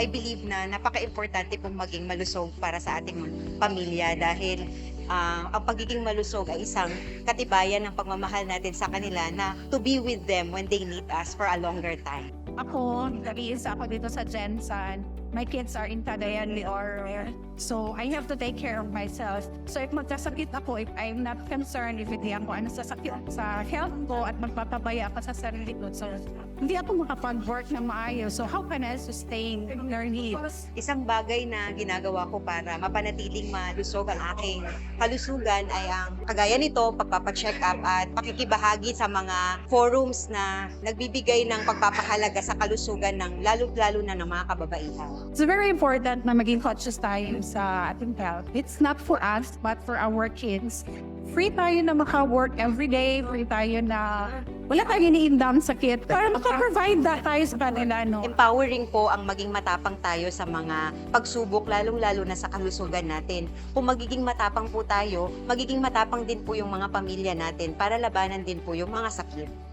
I believe na napaka-importante pong maging malusog para sa ating pamilya dahil ang pagiging malusog ay isang katibayan ng pagmamahal natin sa kanila na to be with them when they need us for a longer time. Ako, nag-iisa ako dito sa Jensen. My kids are in Cagayan de Oro. So, I have to take care of myself. So, if magkasakit ako, if I'm not concerned, if hindi ako sasakit sa health ko at magpapabaya ako sa sarili ko, so, hindi ako makapag-work na maayos. So, how can I sustain their needs? Isang bagay na ginagawa ko para mapanatiling malusog ang aking kalusugan ay ang kagaya nito, pagpapacheck up at pakikibahagi sa mga forums na nagbibigay ng pagpapahalaga sa kalusugan ng lalo-lalo na ng mga kababaihan. It's very important na maging conscious tayo sa ating health. It's not for us, but for our kids. Free tayo na maka-work everyday, free tayo na wala tayong iniindang sakit para maka-provide that tayo sa kanila, no? Empowering po ang maging matapang tayo sa mga pagsubok, lalong-lalo na sa kalusugan natin. Kung magiging matapang po tayo, magiging matapang din po yung mga pamilya natin para labanan din po yung mga sakit.